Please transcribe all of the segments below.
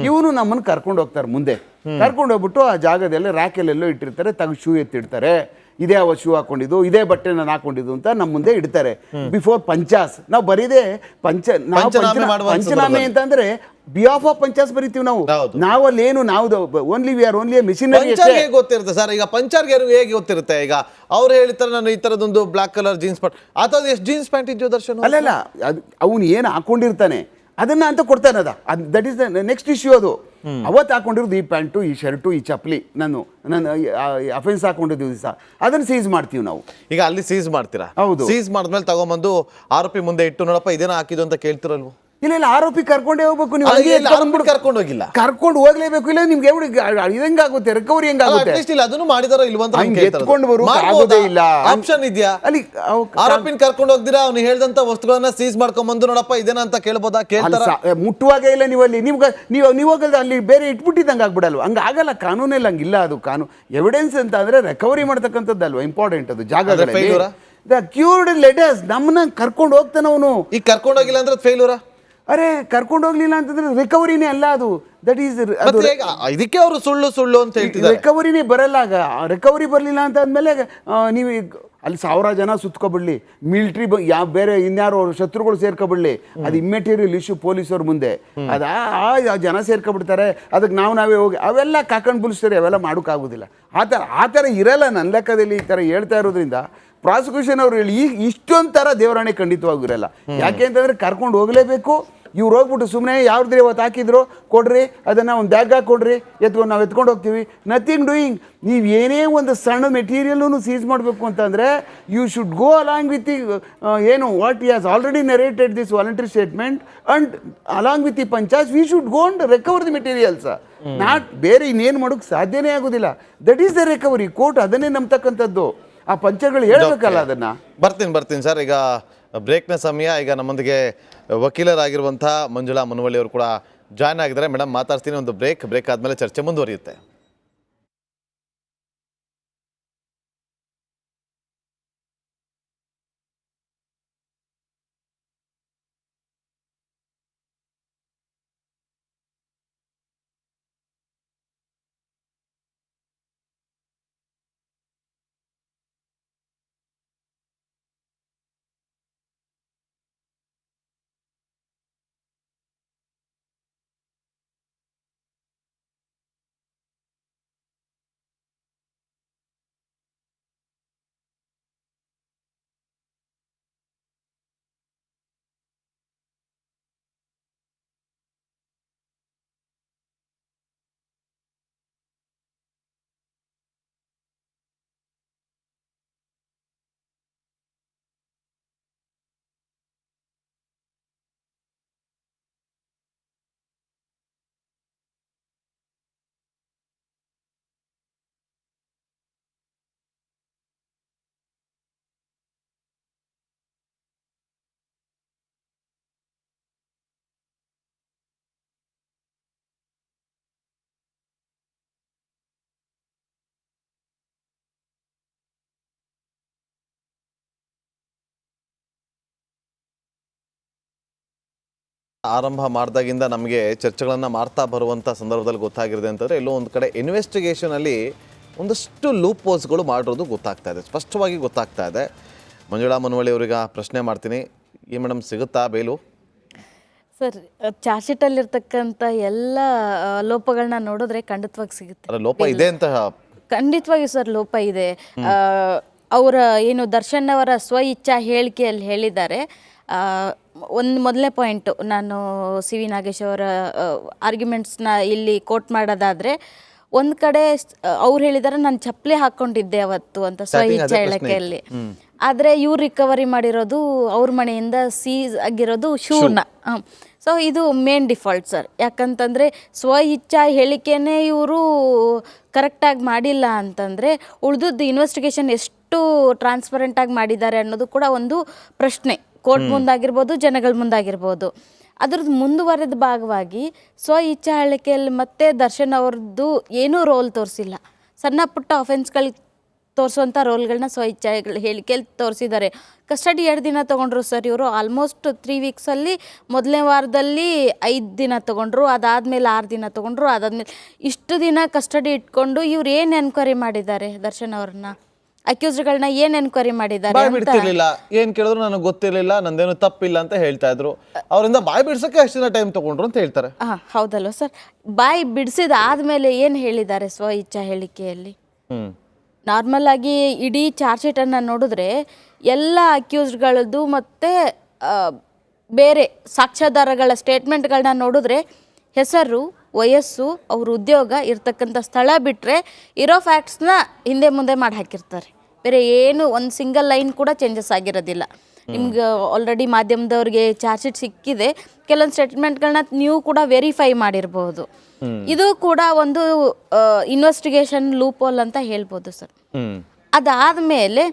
ಇವನು ನಮ್ಮನ್ನು ಕರ್ಕೊಂಡು ಹೋಗ್ತಾರೆ ಮುಂದೆ. ಕರ್ಕೊಂಡು ಹೋಗ್ಬಿಟ್ಟು ಆ ಜಾಗದಲ್ಲಿ ರ್ಯಾಕಲ್ಲೆಲ್ಲೋ ಇಟ್ಟಿರ್ತಾರೆ, ತೆಗೆದು ಶೂ ಎತ್ತಿಡ್ತಾರೆ. ಇದೇ ಅವ ಶೂ ಹಾಕೊಂಡಿದ್ದು, ಇದೇ ಬಟ್ಟೆ ನಾನು ಹಾಕೊಂಡಿದ್ದು ಅಂತ ನಮ್ಮ ಮುಂದೆ ಇಡ್ತಾರೆ. ಬಿಫೋರ್ ಪಂಚಾಸ್ ನಾವು ಬರೀದೆ ಪಂಚನಾಮೆ ಅಂತಂದ್ರೆ ಬಿಹಾಫ್ ಆಫ್ ಪಂಚಾಸ್ ಬರೀತೀವಿ ನಾವು. ನಾವಲ್ಲಿ ಏನು ನಾವು only we are only missionary. ಗೊತ್ತಿರುತ್ತೆ ಸರ್, ಈಗ ಪಂಚಾರ್ಗೆ ಹೇಗೆ ಗೊತ್ತಿರುತ್ತೆ? ಈಗ ಅವ್ರು ಹೇಳ್ತಾರೆ ನಾನು ಈ ತರದೊಂದು ಬ್ಲಾಕ್ ಕಲರ್ ಜೀನ್ಸ್ ಪ್ಯಾಂಟ್, ಅಥವಾ ಎಷ್ಟು ಜೀನ್ಸ್ ಪ್ಯಾಂಟ್ ಇದೆಯೋ ದರ್ಶನ್? ಅಲ್ಲಲ್ಲ, ಅವನು ಏನು ಹಾಕೊಂಡಿರ್ತಾನೆ ಅದನ್ನ ಅಂತ ಕೊಡ್ತಾನೆ. That is the next issue. ಅದು ಅವತ್ತು ಹಾಕೊಂಡಿರೋದು ಈ ಪ್ಯಾಂಟು, ಈ ಶರ್ಟು, ಈ ಚಪ್ಪಲಿ, ನಾನು ಅಫೆನ್ಸ್ ಹಾಕೊಂಡಿದ್ದೀವಿ ದಿವಸ ಅದನ್ನ ಸೀಸ್ ಮಾಡ್ತೀವಿ ನಾವು. ಈಗ ಅಲ್ಲಿ ಸೀಸ್ ಮಾಡ್ತೀರಾ? ಹೌದು. ಸೀಸ್ ಮಾಡಿದ್ಮೇಲೆ ತಗೊಂಬಂದು ಆರೋಪಿ ಮುಂದೆ ಇಟ್ಟು ನೋಡಪ್ಪ ಇದೇನೋ ಹಾಕಿದ್ದು ಅಂತ ಕೇಳ್ತಿರಲ್ವ? ಇಲ್ಲ, ಆರೋಪಿ ಕರ್ಕೊಂಡೇ ಹೋಗ್ಬೇಕು. ನೀವು ಕರ್ಕೊಂಡು ಹೋಗಿಲ್ಲ, ಕರ್ಕೊಂಡು ಹೋಗ್ಲೇಬೇಕು. ಇಲ್ಲ ನಿಮ್ಗೆ ಹೆಂಗಾಗುತ್ತೆ ರಿಕವರಿ ಹೆಂಗಾಗುತ್ತೆ? ಅದನ್ನು ಮಾಡಿದಾರೋ ಇಲ್ವಂತ ಎತ್ಕೊಂಡು ಬರೋದೇ ಇಲ್ಲ. ಆಪ್ಷನ್ ಇದೆಯಾ? ಅಲ್ಲಿ ಆರೋಪಿನ ಕರ್ಕೊಂಡು ಹೋಗ್ದಿರಾ ಅವ್ನು ಹೇಳ್ದಂತ ವಸ್ತುಗಳನ್ನ ಸೀಸ್ ಮಾಡ್ಕೊಂಡ್ಬಂದು ನೋಡಪ್ಪ ಇದೇನ ಅಂತ ಕೇಳ್ಬೋದಾ? ಕೇಳ್ತಾರ? ಮುಟ್ಟುವಾಗೇ ಇಲ್ಲ. ನೀವು ಅಲ್ಲಿ ನೀವು ಹೋಗಲ್ದ ಅಲ್ಲಿ ಬೇರೆ ಇಟ್ಬಿಟ್ಟಿದ್ದಂಗೆ ಆಗ್ಬಿಡಲ್ವ? ಹಂಗ ಆಗಲ್ಲ, ಕಾನೂನಲ್ಲಿ ಹಂಗಿಲ್ಲ. ಅದು ಕಾನೂನು ಎವಿಡೆನ್ಸ್ ಅಂತ ಅಂದ್ರೆ ರಿಕವರಿ ಮಾಡ್ತಕ್ಕಂಥದ್ದಲ್ವ ಇಂಪಾರ್ಟೆಂಟ್. ಅದು ಜಾಗಗಳಲ್ಲಿ ದ ಕ್ಯೂರ್ಡ್ ಲೆಟರ್ಸ್ ನಮ್ಮನ್ನ ಕರ್ಕೊಂಡು ಹೋಗ್ತಾನ ಅವನು. ಈಗ ಕರ್ಕೊಂಡು ಹೋಗಿಲ್ಲ ಅಂದ್ರೆ ಫೇಲ್ಯೂರಾ? ಅರೆ ಕರ್ಕೊಂಡು ಹೋಗ್ಲಿಲ್ಲ ಅಂತಂದ್ರೆ ರಿಕವರಿನೇ ಅಲ್ಲ ಅದು. ದಟ್ ಈಸ್ ಇದಕ್ಕೆ ಅವರು ಸುಳ್ಳು ಸುಳ್ಳು ಅಂತ ಹೇಳ್ತಿದ್ದಾರೆ. ರಿಕವರಿನೇ ಬರಲ್ಲ. ಆಗ ರಿಕವರಿ ಬರಲಿಲ್ಲ ಅಂತ ಅಂದಮೇಲೆ ನೀವು ಅಲ್ಲಿ 1000 ಜನ ಸುತ್ಕೊಬಿಡ್ಲಿ, ಮಿಲಿಟ್ರಿ ಯಾವ ಬೇರೆ ಇನ್ಯಾರು ಶತ್ರುಗಳು ಸೇರ್ಕೊಬಿಡ್ಲಿ, ಅದು ಇಮ್ಮೆಟೀರಿಯಲ್ ಇಶ್ಯೂ ಪೊಲೀಸವ್ರ ಮುಂದೆ. ಆ ಜನ ಸೇರ್ಕೊಬಿಡ್ತಾರೆ. ಅದಕ್ಕೆ ನಾವೇ ಹೋಗಿ ಅವೆಲ್ಲ ಕಾಕೊಂಡು ಬುಲಿಸ್ತಾರೆ. ಅವೆಲ್ಲ ಮಾಡೋಕ್ಕಾಗೋದಿಲ್ಲ. ಆ ಥರ ಇರಲ್ಲ ನನ್ನ ಲೆಕ್ಕದಲ್ಲಿ. ಈ ಥರ ಹೇಳ್ತಾ ಇರೋದ್ರಿಂದ ಪ್ರಾಸಿಕ್ಯೂಷನ್ ಅವರು ಹೇಳಿ ಇಷ್ಟೊಂಥರ ದೇವರಾಣೆ ಖಂಡಿತವಾಗಿರಲ್ಲ. ಯಾಕೆ ಅಂತಂದರೆ ಕರ್ಕೊಂಡು ಹೋಗಲೇಬೇಕು. ಇವ್ರು ಹೋಗ್ಬಿಟ್ಟು ಸುಮ್ಮನೆ ಯಾವ್ದು ಇವತ್ತು ಹಾಕಿದ್ರು ಕೊಡ್ರಿ, ಅದನ್ನು ಒಂದು ಬ್ಯಾಗ್ ಹಾಕಿ ಕೊಡ್ರಿ, ನಾವು ಎತ್ಕೊಂಡು ಹೋಗ್ತೀವಿ. Nothing doing. ನೀವು ಏನೇ ಒಂದು ಸಣ್ಣ ಮೆಟೀರಿಯಲ್ನು ಸೀಸ್ ಮಾಡಬೇಕು ಅಂತಂದರೆ you should go along with ಏನು what he has already narrated this voluntary statement and along with the panchayat we should go and recover the materials. Not ಬೇರೆ ಇನ್ನೇನು ಮಾಡೋಕ್ಕೆ ಸಾಧ್ಯನೇ ಆಗೋದಿಲ್ಲ. That is the recovery. Court ಅದನ್ನೇ ನಂಬ್ತಕ್ಕಂಥದ್ದು. ಆ ಪಂಚಗಳು ಹೇಳ್ಬೇಕಲ್ಲ ಅದನ್ನ. ಬರ್ತೀನಿ ಸರ್. ಈಗ ಬ್ರೇಕ್ನ ಸಮಯ. ಈಗ ನಮ್ಮೊಂದಿಗೆ ವಕೀಲರಾಗಿರುವಂಥ ಮಂಜುಳಾ ಮುನವಳ್ಳಿ ಅವರು ಕೂಡ ಜಾಯ್ನ್ ಆಗಿದ್ದಾರೆ. ಮೇಡಮ್ ಮಾತಾಡ್ತೀನಿ. ಒಂದು ಬ್ರೇಕ್ ಆದಮೇಲೆ ಚರ್ಚೆ ಮುಂದುವರಿಯುತ್ತೆ. ಆರಂಭ ಮಾಡಿದಾಗಿಂದ ನಮಗೆ ಚರ್ಚೆಗಳನ್ನು ಮಾಡ್ತಾ ಬರುವಂಥ ಸಂದರ್ಭದಲ್ಲಿ ಗೊತ್ತಾಗಿರುತ್ತೆ ಅಂತಂದರೆ ಎಲ್ಲೋ ಒಂದು ಕಡೆ ಇನ್ವೆಸ್ಟಿಗೇಷನಲ್ಲಿ ಒಂದಷ್ಟು ಲೂಪ್ ಹೋಲ್ಸ್ಗಳು ಮಾಡಿರೋದು ಗೊತ್ತಾಗ್ತಾ ಇದೆ, ಸ್ಪಷ್ಟವಾಗಿ ಗೊತ್ತಾಗ್ತಾ ಇದೆ. ಮಂಜುಳಾ ಮುನವಳ್ಳಿ ಅವರಿಗೆ ಪ್ರಶ್ನೆ ಮಾಡ್ತೀನಿ. ಈ ಮೇಡಮ್ ಸಿಗುತ್ತಾ ಬೇಲು? ಸರ್, ಚಾರ್ಜ್ ಶೀಟಲ್ಲಿರ್ತಕ್ಕಂಥ ಎಲ್ಲ ಲೋಪಗಳನ್ನ ನೋಡಿದ್ರೆ ಖಂಡಿತವಾಗಿ ಸಿಗುತ್ತೆ. ಲೋಪ ಇದೆ ಅಂತ ಖಂಡಿತವಾಗಿ ಸರ್ ಲೋಪ ಇದೆ. ಅವರ ಏನು ದರ್ಶನ್ ಅವರ ಸ್ವ ಇಚ್ಛಾ ಹೇಳಿಕೆಯಲ್ಲಿ ಹೇಳಿದ್ದಾರೆ. ಒಂದು ಮೊದಲನೇ ಪಾಯಿಂಟು, ನಾನು ಸಿ ವಿ ನಾಗೇಶ್ ಅವರ ಆರ್ಗ್ಯುಮೆಂಟ್ಸ್ನ ಇಲ್ಲಿ ಕೋಟ್ ಮಾಡೋದಾದರೆ, ಒಂದು ಕಡೆ ಅವ್ರು ಹೇಳಿದ್ದಾರೆ ನಾನು ಚಪ್ಪಲಿ ಹಾಕ್ಕೊಂಡಿದ್ದೆ ಅವತ್ತು ಅಂತ ಸ್ವ ಇಚ್ಛಾ ಹೇಳಿಕೆಯಲ್ಲಿ. ಆದರೆ ಇವ್ರು ರಿಕವರಿ ಮಾಡಿರೋದು ಅವ್ರ ಮನೆಯಿಂದ ಸೀಸ್ ಆಗಿರೋದು ಶೂನ. ಸೊ ಇದು ಮೇನ್ ಡಿಫಾಲ್ಟ್ ಸರ್. ಯಾಕಂತಂದರೆ ಸ್ವ ಇಚ್ಛಾ ಹೇಳಿಕೆನೇ ಇವರು ಕರೆಕ್ಟಾಗಿ ಮಾಡಿಲ್ಲ ಅಂತಂದರೆ ಉಳಿದದ್ದು ಇನ್ವೆಸ್ಟಿಗೇಷನ್ ಎಷ್ಟು ಟ್ರಾನ್ಸ್ಪರೆಂಟಾಗಿ ಮಾಡಿದ್ದಾರೆ ಅನ್ನೋದು ಕೂಡ ಒಂದು ಪ್ರಶ್ನೆ. ಕೋರ್ಟ್ ಮುಂದಾಗಿರ್ಬೋದು, ಜನಗಳ ಮುಂದಾಗಿರ್ಬೋದು. ಅದ್ರದ್ದು ಮುಂದುವರೆದ ಭಾಗವಾಗಿ ಸ್ವ ಇಚ್ಛಾ ಹೇಳಿಕೆಯಲ್ಲಿ ಮತ್ತೆ ದರ್ಶನ್ ಅವ್ರದ್ದು ಏನೂ ರೋಲ್ ತೋರಿಸಿಲ್ಲ. ಸಣ್ಣ ಪುಟ್ಟ ಅಫೆನ್ಸ್ಗಳಿಗೆ ತೋರಿಸುವಂಥ ರೋಲ್ಗಳನ್ನ ಸ್ವಇಚ್ಛೆ ಹೇಳಿಕೆಯಲ್ಲಿ ತೋರಿಸಿದ್ದಾರೆ. ಕಸ್ಟಡಿ 2 ದಿನ ತೊಗೊಂಡ್ರು ಸರ್ ಇವರು. ಆಲ್ಮೋಸ್ಟ್ 3 ವೀಕ್ಸಲ್ಲಿ ಮೊದಲನೇ ವಾರದಲ್ಲಿ 5 ದಿನ ತೊಗೊಂಡ್ರು, ಅದಾದಮೇಲೆ 6 ದಿನ ತೊಗೊಂಡ್ರು, ಅದಾದಮೇಲೆ ಇಷ್ಟು ದಿನ ಕಸ್ಟಡಿ ಇಟ್ಕೊಂಡು ಇವ್ರು ಏನು ಎನ್ಕ್ವೈರಿ ಮಾಡಿದ್ದಾರೆ ದರ್ಶನ್ ಅವ್ರನ್ನ, ಅಕ್ಯೂಸ್ಡ್ಗಳನ್ನ ಏನು ಎನ್ಕ್ವೈರಿ ಮಾಡಿದ್ದಾರೆ ಬಾಯ್ ಅಂತ. ಬಿಡ್ತಿರ್ಲಿಲ್ಲ, ಏನ್ ಕೇಳಿದ್ರು ನನಗೆ ಗೊತ್ತಿರ್ಲಿಲ್ಲ, ನಂದೇನು ತಪ್ಪಿಲ್ಲ ಅಂತ ಹೇಳ್ತಾ ಇದ್ರು. ಅವರಿಂದ ಬಾಯ್ ಬಿಡ್ಸಕ್ಕೆ ಅಷ್ಟು ದಿನ ಟೈಮ್ ತಗೊಂಡ್ರು ಅಂತ ಹೇಳ್ತಾರೆ. ಹೌದಲ್ವ ಸರ್. ಬಾಯಿ ಬಿಡಿಸಿದ ಆದಮೇಲೆ ಏನು ಹೇಳಿದ್ದಾರೆ ಸ್ವಇಚ್ಛಾ ಹೇಳಿಕೆಯಲ್ಲಿ? ನಾರ್ಮಲ್ ಆಗಿ ಇಡೀ ಚಾರ್ಜ್ ಶೀಟನ್ನು ನೋಡಿದ್ರೆ ಎಲ್ಲ ಅಕ್ಯೂಸ್ಡ್ಗಳದ್ದು ಮತ್ತು ಬೇರೆ ಸಾಕ್ಷ್ಯಾಧಾರಗಳ ಸ್ಟೇಟ್ಮೆಂಟ್ಗಳನ್ನ ನೋಡಿದ್ರೆ ಹೆಸರು, ವಯಸ್ಸು, ಅವ್ರ ಉದ್ಯೋಗ, ಇರ್ತಕ್ಕಂಥ ಸ್ಥಳ ಬಿಟ್ಟರೆ ಇರೋ ಫ್ಯಾಕ್ಟ್ಸ್ನ ಹಿಂದೆ ಮುಂದೆ ಮಾಡಿ ಹಾಕಿರ್ತಾರೆ. ಬೇರೆ ಏನು ಒಂದು ಸಿಂಗಲ್ ಲೈನ್ ಕೂಡ ಚೇಂಜಸ್ ಆಗಿರೋದಿಲ್ಲ. ನಿಮ್ಗೆ ಆಲ್ರೆಡಿ ಮಾಧ್ಯಮದವ್ರಿಗೆ ಚಾರ್ಜ್ ಶೀಟ್ ಸಿಕ್ಕಿದೆ, ಕೆಲವೊಂದು ಸ್ಟೇಟ್ಮೆಂಟ್ಗಳನ್ನ ನೀವು ಕೂಡ ವೆರಿಫೈ ಮಾಡಿರ್ಬೋದು. ಇದು ಕೂಡ ಒಂದು ಇನ್ವೆಸ್ಟಿಗೇಷನ್ ಲೂಪೋಲ್ ಅಂತ ಹೇಳ್ಬೋದು ಸರ್. ಅದಾದಮೇಲೆ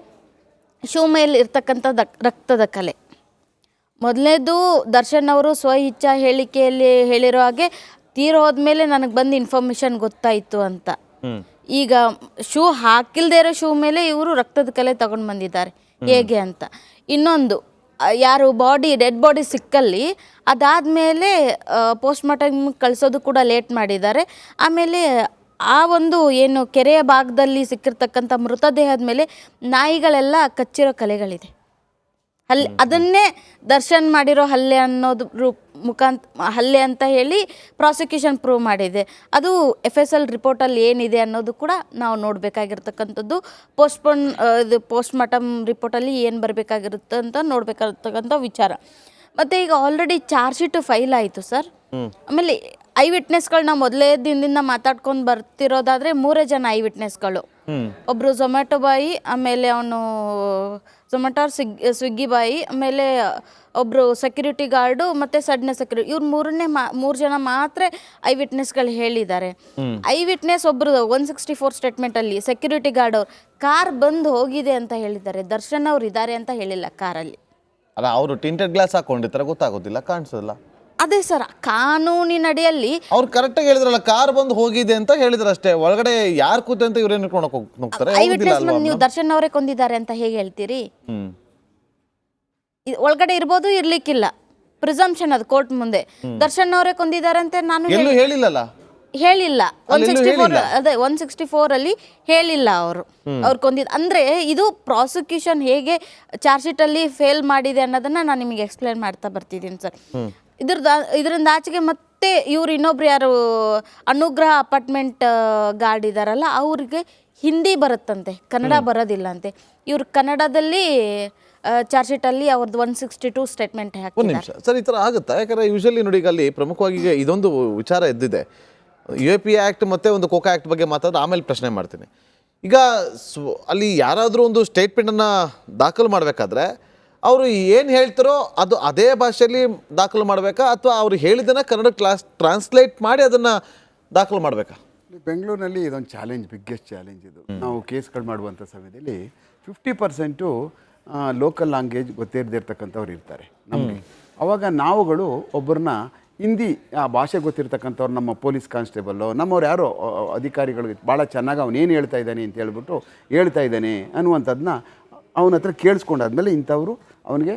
ಶೂ ಮೇಲೆ ಇರ್ತಕ್ಕಂಥ ರಕ್ತದ ಕಲೆ. ಮೊದಲನೇದು ದರ್ಶನ್ ಅವರು ಸ್ವಇಚ್ಛಾ ಹೇಳಿಕೆಯಲ್ಲಿ ಹೇಳಿರೋ ಹಾಗೆ ತೀರೋದ್ಮೇಲೆ ನನಗೆ ಬಂದು ಇನ್ಫಾರ್ಮೇಷನ್ ಗೊತ್ತಾಯಿತು ಅಂತ. ಈಗ ಶೂ ಹಾಕಿಲ್ದೇ ಇರೋ ಶೂ ಮೇಲೆ ಇವರು ರಕ್ತದ ಕಲೆ ತಗೊಂಡು ಬಂದಿದ್ದಾರೆ ಹೇಗೆ ಅಂತ. ಇನ್ನೊಂದು, ಯಾರು ಡೆಡ್ ಬಾಡಿ ಸಿಕ್ಕಲ್ಲಿ ಅದಾದಮೇಲೆ ಪೋಸ್ಟ್ ಮಾರ್ಟಮ್ ಕಳಿಸೋದು ಕೂಡ ಲೇಟ್ ಮಾಡಿದ್ದಾರೆ. ಆಮೇಲೆ ಆ ಒಂದು ಏನು ಕೆರೆಯ ಭಾಗದಲ್ಲಿ ಸಿಕ್ಕಿರ್ತಕ್ಕಂಥ ಮೃತದೇಹದ ಮೇಲೆ ನಾಯಿಗಳೆಲ್ಲ ಕಚ್ಚಿರೋ ಕಲೆಗಳಿದೆ. ಅದನ್ನೇ ದರ್ಶನ್ ಮಾಡಿರೋ ಹಲ್ಲೆ ಅನ್ನೋದು ಹಲ್ಲೆ ಅಂತ ಹೇಳಿ ಪ್ರಾಸಿಕ್ಯೂಷನ್ ಪ್ರೂವ್ ಮಾಡಿದೆ. ಅದು FSL ರಿಪೋರ್ಟಲ್ಲಿ ಏನಿದೆ ಅನ್ನೋದು ಕೂಡ ನಾವು ನೋಡಬೇಕಾಗಿರ್ತಕ್ಕಂಥದ್ದು. ಪೋಸ್ಟ್ ಮಾರ್ಟಮ್ ರಿಪೋರ್ಟಲ್ಲಿ ಏನು ಬರಬೇಕಾಗಿರುತ್ತೆ ಅಂತ ನೋಡಬೇಕಾಗಿರ್ತಕ್ಕಂಥ ವಿಚಾರ. ಮತ್ತು ಈಗ ಆಲ್ರೆಡಿ ಚಾರ್ಜ್ ಶೀಟ್ ಫೈಲ್ ಆಯಿತು ಸರ್. ಆಮೇಲೆ ಐ ವಿಟ್ನೆಸ್ಗಳನ್ನ ಮೊದಲೇ ದಿನದಿಂದ ಮಾತಾಡ್ಕೊಂಡು ಬರ್ತಿರೋದಾದರೆ 3 ಜನ ಐ ವಿಟ್ನೆಸ್ಗಳು. ಒಬ್ಬರು ಝೊಮ್ಯಾಟೊ ಬಾಯಿ, ಆಮೇಲೆ ಅವನು ಝೊಮ್ಯಾಟೊ ಸ್ವಿಗ್ಗಿ ಬಾಯಿ, ಆಮೇಲೆ ಒಬ್ಬರು ಸೆಕ್ಯೂರಿಟಿ ಗಾರ್ಡು ಮತ್ತು ಸಡ್ನ ಸೆಕ್ಯೂರಿಟಿ. ಇವ್ರು 3 ಜನ ಮಾತ್ರ ಐ ವಿಟ್ನೆಸ್ಗಳು ಹೇಳಿದ್ದಾರೆ. ಐ ವಿಟ್ನೆಸ್ ಒಬ್ಬರು 164 ಸ್ಟೇಟ್ಮೆಂಟಲ್ಲಿ ಸೆಕ್ಯೂರಿಟಿ ಗಾರ್ಡ್ ಅವ್ರು ಕಾರ್ ಬಂದು ಹೋಗಿದೆ ಅಂತ ಹೇಳಿದ್ದಾರೆ, ದರ್ಶನ್ ಅವ್ರು ಇದ್ದಾರೆ ಅಂತ ಹೇಳಿಲ್ಲ ಕಾರಲ್ಲಿ. ಅಲ್ಲ, ಅವರು ಟಿಂಟೆಡ್ ಗ್ಲಾಸ್ ಹಾಕೊಂಡಿರ್ತಾರೆ, ಗೊತ್ತಾಗೋದಿಲ್ಲ, ಕಾಣಿಸೋದಿಲ್ಲ. ಅದೇ ಸರ್, ಕಾನೂನಿನ ಅಡಿಯಲ್ಲಿ ಅವ್ರು ಕರೆಕ್ಟಾಗಿ ಹೇಳಿದ್ರಲ್ಲ, ಕಾರ್ ಬಂದು ಹೋಗಿದೆ ಅಂತ ಹೇಳಿದ್ರು ಅಷ್ಟೇ. ಒಳಗಡೆ ಯಾರು ಕೂತೆ ಅಂತ ಇವ್ರೇನು ಇಟ್ಕೊಂಡು ಹೋಗ್ತಾರೆ? ಐ ವಿಟ್ನೆಸ್ ನೀವು ದರ್ಶನ್ ಅವರೇ ಕೊಂದಿದ್ದಾರೆ ಅಂತ ಹೇಗೆ ಹೇಳ್ತೀರಿ? ಒಳಗಡೆ ಇರ್ಬೋದು, ಇರ್ಲಿಕ್ಕಿಲ್ಲ, ಪ್ರಿಸಂಪ್ಷನ್ ಅದು ಕೋರ್ಟ್ ಮುಂದೆ. ದರ್ಶನ್ ಅವರೇ ಕೊಂದಿದ್ದಾರೆ ಅಂತ ನಾನು ಹೇಳಿಲ್ಲಲ್ಲ, ಹೇಳಿಲ್ಲ. 164 ಅಲ್ಲಿ ಹೇಳಿಲ್ಲ ಅವ್ರು ಕೊಂದಿದ್ದು. ಅಂದ್ರೆ ಇದು ಪ್ರಾಸಿಕ್ಯೂಷನ್ ಹೇಗೆ ಚಾರ್ಜ್ ಶೀಟ್ ಅಲ್ಲಿ ಫೇಲ್ ಮಾಡಿದೆ ಅನ್ನೋದನ್ನ ನಾನು ನಿಮಗೆ ಎಕ್ಸ್ಪ್ಲೇನ್ ಮಾಡ್ತಾ ಬರ್ತಿದ್ದೀನಿ ಸರ್. ಇದರಿಂದ ಆಚೆಗೆ ಮತ್ತೆ ಇವ್ರು ಇನ್ನೊಬ್ರು ಯಾರು ಅನುಗ್ರಹ ಅಪಾರ್ಟ್ಮೆಂಟ್ ಗಾರ್ಡ್ ಇದಾರಲ್ಲ, ಅವ್ರಿಗೆ ಹಿಂದಿ ಬರುತ್ತಂತೆ, ಕನ್ನಡ ಬರೋದಿಲ್ಲ ಅಂತೆ. ಇವ್ರು ಕನ್ನಡದಲ್ಲಿ ಚಾರ್ಜ್ ಶೀಟ್ ಅಲ್ಲಿ ಅವ್ರದ್ದು 162 ಸ್ಟೇಟ್ಮೆಂಟ್ ಹಾಕಿ. ಒಂದು ನಿಮಿಷ ಸರ್, ಈ ಥರ ಆಗುತ್ತಾ? ಯಾಕಂದ್ರೆ ಯೂಶಲಿ ನೋಡಿ, ಈಗ ಅಲ್ಲಿ ಪ್ರಮುಖವಾಗಿ ಈಗ ಇದೊಂದು ವಿಚಾರ ಎದ್ದಿದೆ. UAP ಆ್ಯಕ್ಟ್ ಮತ್ತು ಒಂದು ಕೋಕಾ ಆ್ಯಕ್ಟ್ ಬಗ್ಗೆ ಮಾತಾಡಿದ್ರೆ ಆಮೇಲೆ ಪ್ರಶ್ನೆ ಮಾಡ್ತೀನಿ. ಈಗ ಅಲ್ಲಿ ಯಾರಾದರೂ ಒಂದು ಸ್ಟೇಟ್ಮೆಂಟನ್ನು ದಾಖಲು ಮಾಡಬೇಕಾದ್ರೆ ಅವರು ಏನು ಹೇಳ್ತಾರೋ ಅದು ಅದೇ ಭಾಷೆಯಲ್ಲಿ ದಾಖಲು ಮಾಡಬೇಕಾ, ಅಥವಾ ಅವ್ರು ಹೇಳಿದ್ದನ್ನು ಕನ್ನಡ ಟ್ರಾನ್ಸ್ಲೇಟ್ ಮಾಡಿ ಅದನ್ನು ದಾಖಲು ಮಾಡಬೇಕಾ? ಬೆಂಗಳೂರಿನಲ್ಲಿ ಇದೊಂದು ಚಾಲೆಂಜ್, ಬಿಗ್ಗೆಸ್ಟ್ ಚಾಲೆಂಜ್ ಇದು. ನಾವು ಕೇಸ್ಗಳು ಮಾಡುವಂಥ ಸಮಯದಲ್ಲಿ 50% ಲೋಕಲ್ ಲ್ಯಾಂಗ್ವೇಜ್ ಗೊತ್ತಿರದಿರ್ತಕ್ಕಂಥವ್ರು ಇರ್ತಾರೆ ನಮಗೆ. ಅವಾಗ ನಾವುಗಳು ಒಬ್ಬರನ್ನ ಹಿಂದಿ ಆ ಭಾಷೆ ಗೊತ್ತಿರ್ತಕ್ಕಂಥವ್ರು, ನಮ್ಮ ಪೊಲೀಸ್ ಕಾನ್ಸ್ಟೇಬಲ್ಲು, ನಮ್ಮವ್ರು ಯಾರೋ ಅಧಿಕಾರಿಗಳು ಭಾಳ ಚೆನ್ನಾಗಿ ಅವನೇನು ಹೇಳ್ತಾ ಇದ್ದಾನೆ ಅಂತ ಹೇಳ್ಬಿಟ್ಟು ಹೇಳ್ತಾ ಇದ್ದಾನೆ ಅನ್ನುವಂಥದ್ದನ್ನ ಅವನ ಹತ್ರ ಕೇಳಿಸ್ಕೊಂಡಾದ್ಮೇಲೆ ಇಂಥವರು ಅವನಿಗೆ